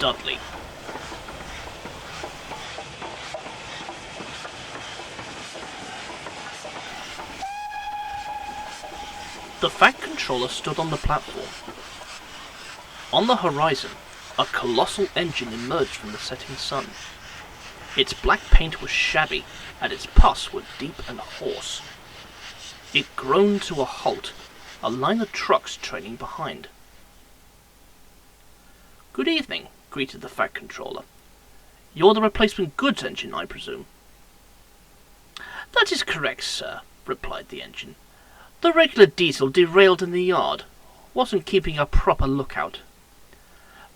Dudley. The Fat Controller stood on the platform. On the horizon, a colossal engine emerged from the setting sun. Its black paint was shabby, and its puffs were deep and hoarse. It groaned to a halt, a line of trucks trailing behind. "Good evening," greeted the Fat Controller. "You're the replacement goods engine, I presume?" "That is correct, sir," replied the engine. "The regular diesel derailed in the yard. Wasn't keeping a proper lookout.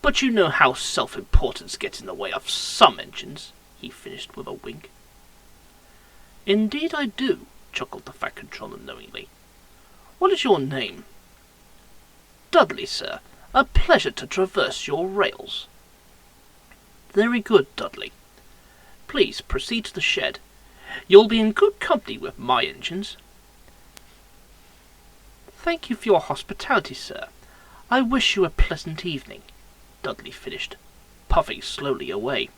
But you know how self-importance gets in the way of some engines," he finished with a wink. "Indeed I do," chuckled the Fat Controller knowingly. "What is your name?" "Dudley, sir. A pleasure to traverse your rails." "Very good, Dudley. Please proceed to the shed. You'll be in good company with my engines." "Thank you for your hospitality, sir. I wish you a pleasant evening," Dudley finished, puffing slowly away.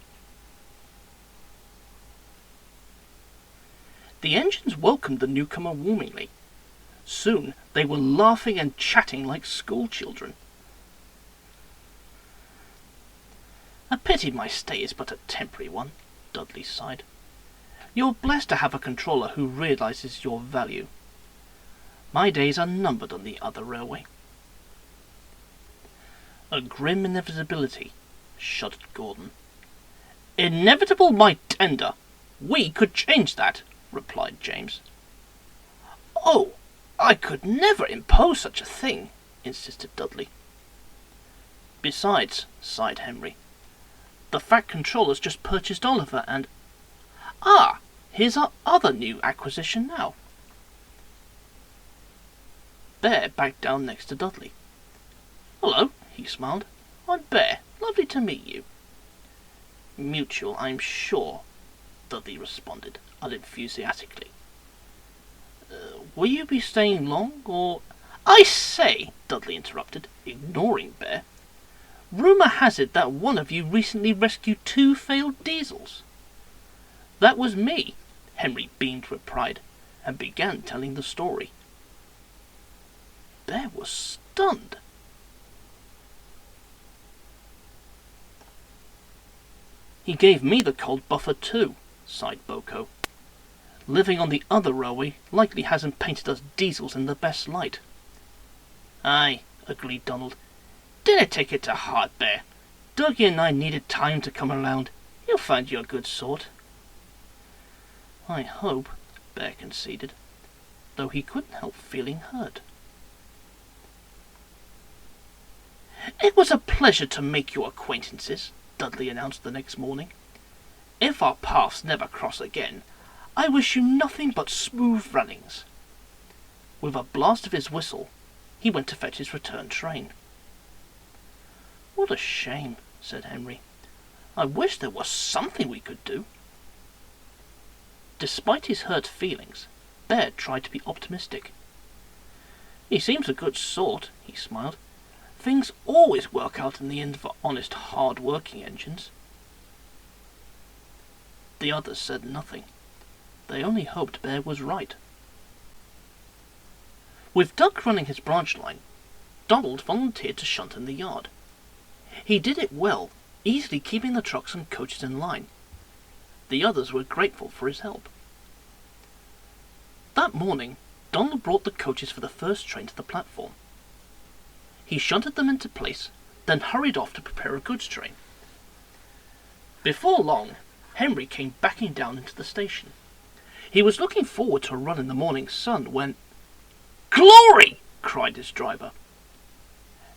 The engines welcomed the newcomer warmly. Soon they were laughing and chatting like schoolchildren. "A pity my stay is but a temporary one," Dudley sighed. "You're blessed to have a controller who realizes your value. My days are numbered on the other railway." "A grim inevitability," shuddered Gordon. "Inevitable, my tender! We could change that," replied James. "Oh, I could never impose such a thing," insisted Dudley. "Besides," sighed Henry, "the Fat Controller's just purchased Oliver and... Ah, here's our other new acquisition now." Bear backed down next to Dudley. "Hello," he smiled. "I'm Bear. Lovely to meet you." "Mutual, I'm sure," Dudley responded unenthusiastically. "Will you be staying long, or—" "I say," Dudley interrupted, ignoring Bear. "Rumour has it that one of you recently rescued 2 failed diesels." "That was me," Henry beamed with pride, and began telling the story. Bear was stunned. "He gave me the cold buffer too," sighed Boko. "Living on the other railway likely hasn't painted us diesels in the best light." "Aye," agreed Donald. "Dinna take it to heart, Bear. Dougie and I needed time to come around. He'll find you a good sort." "I hope," Bear conceded, though he couldn't help feeling hurt. "It was a pleasure to make your acquaintances," Dudley announced the next morning. "If our paths never cross again, I wish you nothing but smooth runnings." With a blast of his whistle, he went to fetch his return train. "What a shame," said Henry. "I wish there was something we could do." Despite his hurt feelings, Bear tried to be optimistic. "He seems a good sort," he smiled. "Things always work out in the end for honest, hard-working engines." The others said nothing. They only hoped Bear was right. With Duck running his branch line, Donald volunteered to shunt in the yard. He did it well, easily keeping the trucks and coaches in line. The others were grateful for his help. That morning, Donald brought the coaches for the first train to the platform. He shunted them into place, then hurried off to prepare a goods train. Before long, Henry came backing down into the station. He was looking forward to a run in the morning sun when... "Glory!" cried his driver.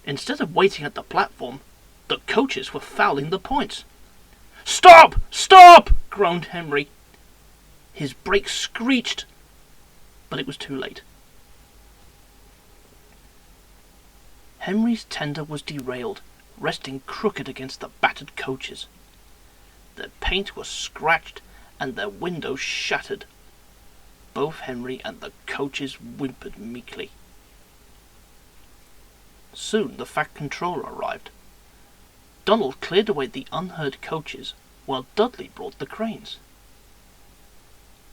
Instead of waiting at the platform, the coaches were fouling the points. "Stop! Stop!" groaned Henry. His brakes screeched, but it was too late. Henry's tender was derailed, resting crooked against the battered coaches. Their paint was scratched and their windows shattered. Both Henry and the coaches whimpered meekly. Soon the Fat Controller arrived. Donald cleared away the unheard coaches while Dudley brought the cranes.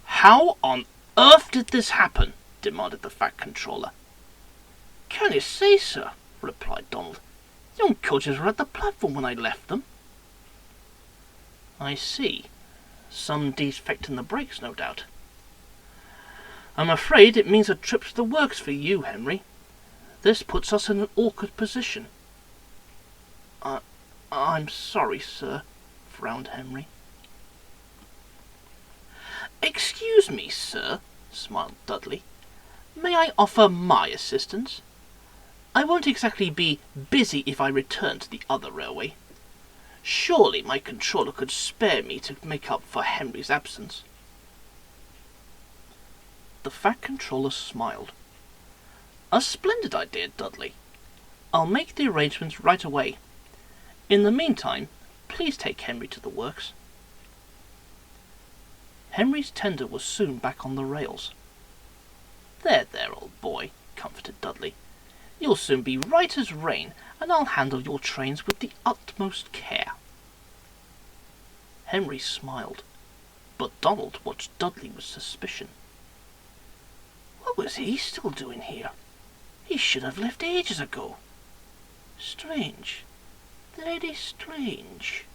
"How on earth did this happen?" demanded the Fat Controller. "Can't you say, sir?" replied Donald. "The young coaches were at the platform when I left them." "I see. Some defect in the brakes, no doubt. I'm afraid it means a trip to the works for you, Henry. This puts us in an awkward position." I'm sorry, sir," frowned Henry. "Excuse me, sir," smiled Dudley. "May I offer my assistance? I won't exactly be busy if I return to the other railway. Surely my controller could spare me to make up for Henry's absence." The Fat Controller smiled. "A splendid idea, Dudley. I'll make the arrangements right away. In the meantime, please take Henry to the works." Henry's tender was soon back on the rails. There, old boy," comforted Dudley. "You'll soon be right as rain, and I'll handle your trains with the utmost care." Henry smiled, but Donald watched Dudley with suspicion. What was he still doing here? He should have left ages ago. Strange, very strange.